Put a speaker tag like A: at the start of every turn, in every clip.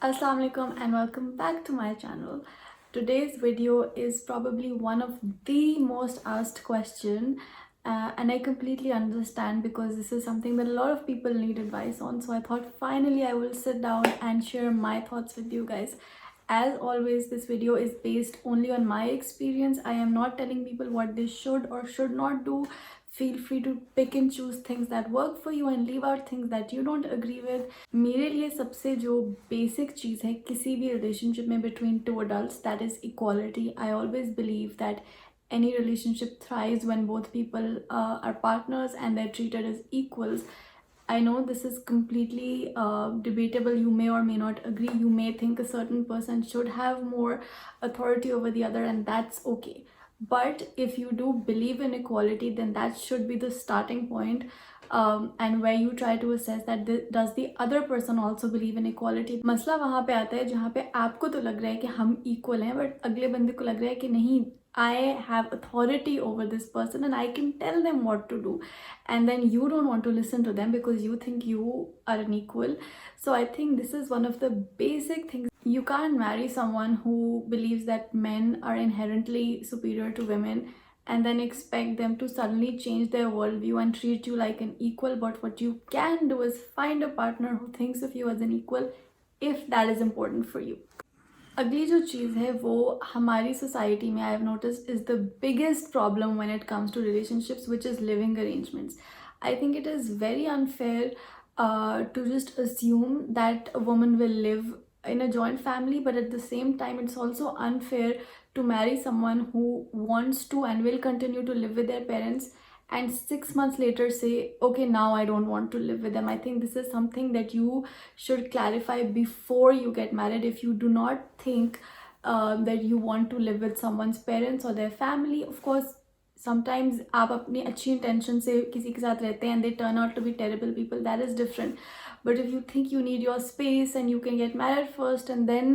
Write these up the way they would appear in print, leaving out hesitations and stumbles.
A: Assalamu alaikum and welcome back to my channel. Today's video is probably one of the most asked question and I completely understand because this is something that a lot of people need advice on. So I thought finally I will sit down and share my thoughts with you guys. As always, this video is based only on my experience. I am not telling people what they should or should not do. Feel free to pick and choose things that work for you and leave out things that you don't agree with. मेरे लिए सबसे जो basic चीज़ है किसी भी relationship में between two adults, that is equality. I always believe that any relationship thrives when both people are partners and they're treated as equals. I know this is completely debatable. You may or may not agree. You may think a certain person should have more authority over the other, and that's okay. But if you do believe in equality, then that should be the starting point, and where you try to assess that does the other person also believe in equality. मसला वहाँ पे आता है जहाँ पे आपको तो लग रहा है कि हम equal हैं, but अगले बंदे को लग रहा है कि नहीं, I have authority over this person and I can tell them what to do, and then you don't want to listen to them because you think you are an equal. So I think this is one of the basic things. You can't marry someone who believes that men are inherently superior to women and then expect them to suddenly change their worldview and treat you like an equal. But what you can do is find a partner who thinks of you as an equal if that is important for you. अगली जो चीज़ है वो हमारी society में I have noticed is the biggest problem when it comes to relationships which is living arrangements. I think it is very unfair to just assume that a woman will live in a joint family, but at the same time it's also unfair to marry someone who wants to and will continue to live with their parents and 6 months later say, okay, now I don't want to live with them. I think this is something that you should clarify before you get married. If you do not think that you want to live with someone's parents or their family, of course sometimes आप अपनी अच्छी intention से किसी के साथ रहते हैं and they turn out to be terrible people, that is different. But if you think you need your space and you can get married first and then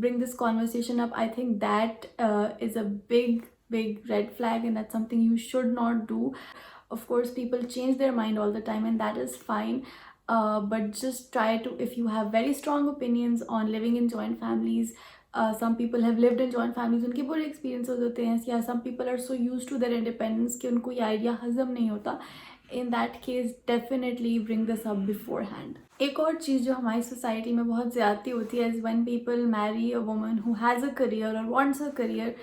A: bring this conversation up, I think that is a big red flag, and that's something you should not do. Of course people change their mind all the time and that is fine, but just try to, if you have very strong opinions on living in joint families, some people have lived in joint families, उनके बुरे experiences होते हैं, या some people are so used to their independence कि उनको ये idea हजम नहीं होता. In that case definitely bring this up beforehand. एक और चीज़ जो हमारी सोसाइटी में बहुत ज़्यादती होती है is when people marry a woman who has a career or wants a career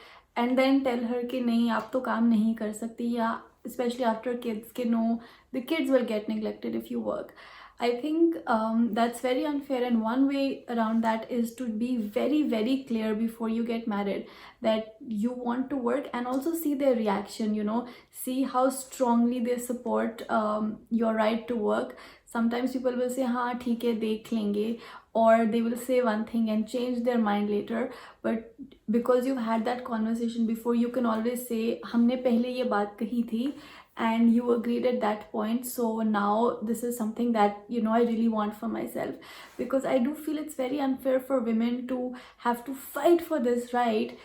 A: and then tell her कि नहीं आप तो काम नहीं कर सकती, या especially after kids कि no, the kids will get neglected if you work. I think that's very unfair, and one way around that is to be very clear before you get married that you want to work, and also see their reaction, see how strongly they support your right to work. Sometimes people will say हाँ ठीक है देख लेंगे, or they will say one thing and change their mind later, but because you've had that conversation before, you can always say हमने पहले ये बात कही थी and you agreed at that point, so now this is something that I really want for myself. Because I do feel it's very unfair for women to have to fight for this right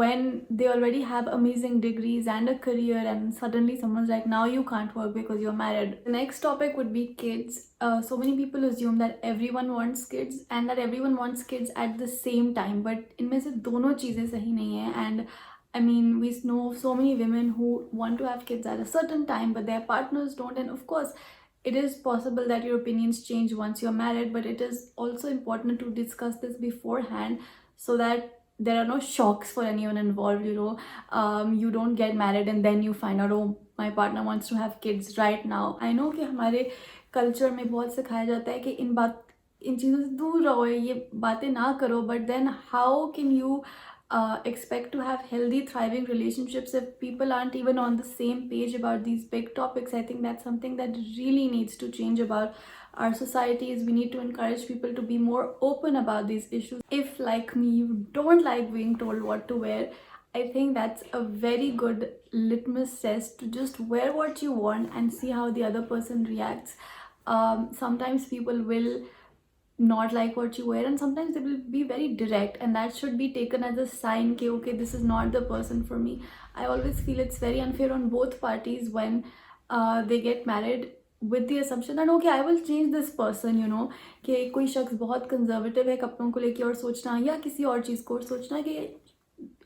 A: when they already have amazing degrees and a career, and suddenly someone's like, now you can't work because you're married. The next topic would be kids. So many people assume that everyone wants kids and that everyone wants kids at the same time, but इनमें से दोनों चीज़ें सही नहीं है. And I mean, we know so many women who want to have kids at a certain time but their partners don't, and of course it is possible that your opinions change once you're married, but it is also important to discuss this beforehand so that there are no shocks for anyone involved. You don't get married and then you find out, oh, my partner wants to have kids right now. I know कि हमारे culture में बहुत सिखाया जाता है कि इन चीज़ों से दूर रहो, ये बातें ना करो, but then how can you expect to have healthy thriving relationships if people aren't even on the same page about these big topics? I think that's something that really needs to change about our societies. We need to encourage people to be more open about these issues. If, like me, you don't like being told what to wear, I think that's a very good litmus test to just wear what you want and see how the other person reacts. Sometimes people will not like what you wear, and sometimes they will be very direct, and that should be taken as a sign that okay, this is not the person for me. I always feel it's very unfair on both parties when they get married. with the assumption that okay I will change this person, you know, कि कोई शख्स बहुत conservative है कपड़ों को लेके और सोचना या किसी और चीज़ को और सोचना कि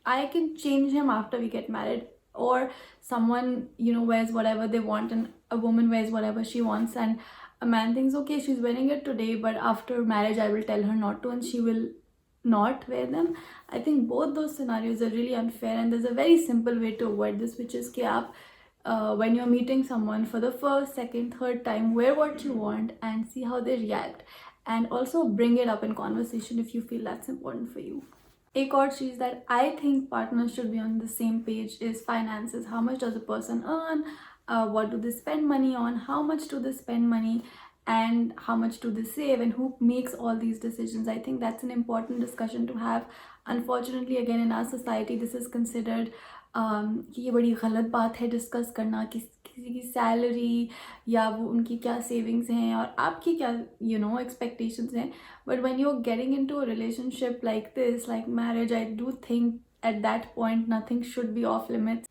A: I can change him after we get married, or someone, you know, wears whatever they want and a woman wears whatever she wants, and a man thinks okay she's wearing it today but after marriage I will tell her not to and she will not wear them. I think both those scenarios are really unfair, and there's a very simple way to avoid this, which is कि आप when you're meeting someone for the first, second, third time, wear what you want and see how they react, and also bring it up in conversation if you feel that's important for you. एक और चीज़ that I think partners should be on the same page is finances. How much does a person earn? What do they spend money on? How much do they spend money? And how much do they save? And who makes all these decisions? I think that's an important discussion to have. Unfortunately, again, in our society, this is considered कि ये बड़ी गलत बात है discuss करना कि किसी की सैलरी या वो उनकी क्या सेविंग्स हैं और आपकी क्या यू नो एक्सपेक्टेशंस हैं. But when you are getting into a relationship like this, like marriage, I do think at that point nothing should be off limits.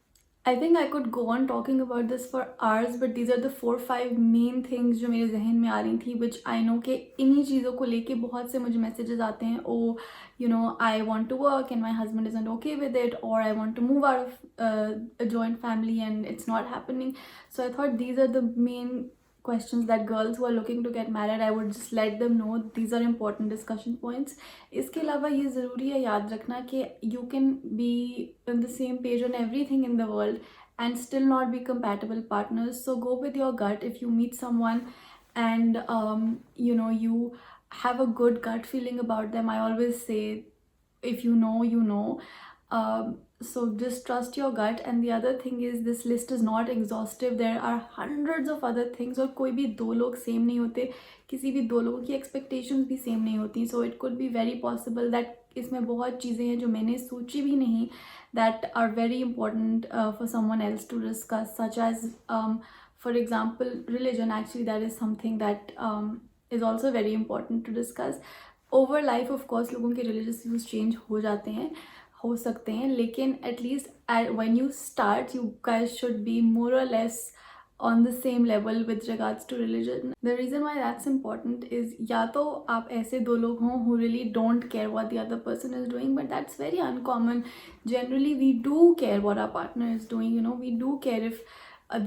A: I think I could go on talking about this for hours, but these are the 4-5 main things जो मेरे जहन में आ रही थी, which I know कि इन्हीं चीज़ों को लेके बहुत से मुझे messages आते हैं, oh you know I want to work and my husband isn't okay with it, or I want to move out of a joint family and it's not happening. So I thought these are the main questions that girls who are looking to get married, I would just let them know these are important discussion points. इसके अलावा ये ज़रूरी है याद रखना कि you can be on the same page on everything in the world and still not be compatible partners. So go with your gut. If you meet someone and you know you have a good gut feeling about them, I always say if you know you know. So just trust your gut. And the other thing is this list is not exhaustive. There are hundreds of other things, और कोई भी दो लोग same नहीं होते, किसी भी दो लोगों की एक्सपेक्टेशंस भी सेम नहीं होती. So it could be very possible that इसमें बहुत चीज़ें हैं जो मैंने सोची भी नहीं, that are very important for someone else to discuss, such as for example religion. Actually that is something that is also very important to discuss. Over life of course लोगों के religious views change हो जाते हैं, हो सकते हैं, लेकिन at least when you start you guys should be more or less on the same level with regards to religion. The reason why that's important is या तो आप ऐसे दो लोग हों who really don't care what the other person is doing, but that's very uncommon. Generally we do care what our partner is doing, you know, we do care if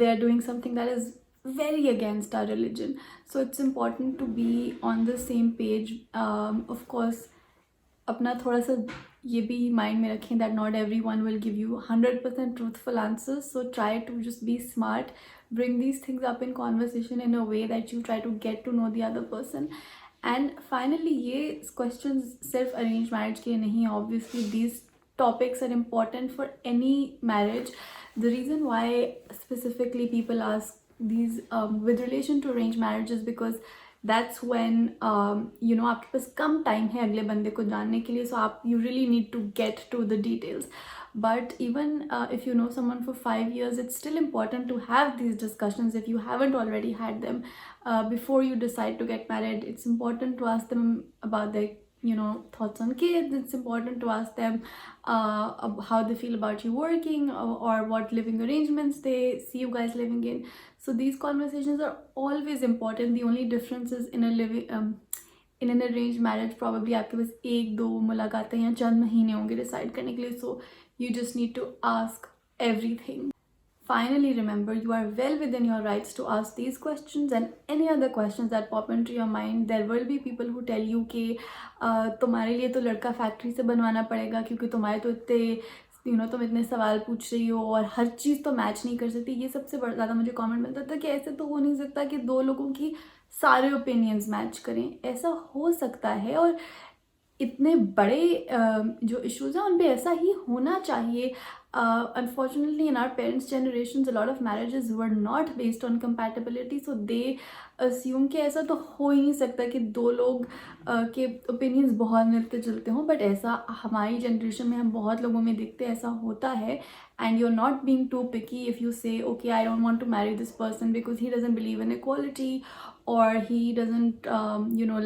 A: they're doing something that is very against our religion. So it's important to be on the same page. Of course अपना थोड़ा सा ये भी mind में रखें that not everyone will give you 100% truthful answers. So try to just be smart, bring these things up in conversation in a way that you try to get to know the other person. And finally ये questions सिर्फ arranged marriage के लिए नहीं है. Obviously these topics are important for any marriage. The reason why specifically people ask these with relation to arranged marriage is because that's when you know आपके पास कम time है अगले बंदे को जानने के लिए, so आप you really need to get to the details. But even if you know someone for 5 years, it's still important to have these discussions if you haven't already had them before you decide to get married. It's important to ask them about their you know thoughts on kids. It's important to ask them how they feel about you working, or what living arrangements they see you guys living in. So these conversations are always important. The only difference is in a living in an arranged marriage probably आपके पास एक दो मुलाकातें या चंद महीने होंगे decide करने के लिए. So you just need to ask everything. Finally, remember you are well within your rights to ask these questions and any other questions that pop into your mind. There will be people who tell you कि तुम्हारे लिए तो लड़का factory से बनवाना पड़ेगा क्योंकि तुम्हारे तो इतने तुम इतने सवाल पूछ रही हो और हर चीज़ तो मैच नहीं कर सकती. ये सबसे बड़ा ज़्यादा मुझे कमेंट मिलता था कि ऐसे तो हो नहीं सकता कि दो लोगों की सारे ओपिनियंस मैच करें. ऐसा हो सकता है और इतने बड़े जो इश्यूज़ हैं उन पे ऐसा ही होना चाहिए. Unfortunately in our parents' generations a lot of marriages were not based on compatibility, so they assume कि ऐसा तो हो ही नहीं सकता कि दो लोग के opinions बहुत मिलते जुलते हों. बट ऐसा हमारी जनरेशन में हम बहुत लोगों में देखते हैं ऐसा होता है. And you're not being too picky if you say okay I don't want to marry this person because he doesn't believe in equality, or he doesn't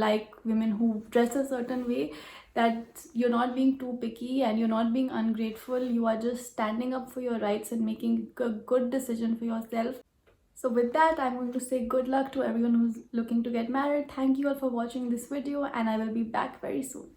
A: like women who dress a certain way. That you're not being too picky and you're not being ungrateful. You are just standing up for your rights and making a good decision for yourself. So with that, I'm going to say good luck to everyone who's looking to get married. Thank you all for watching this video, and I will be back very soon.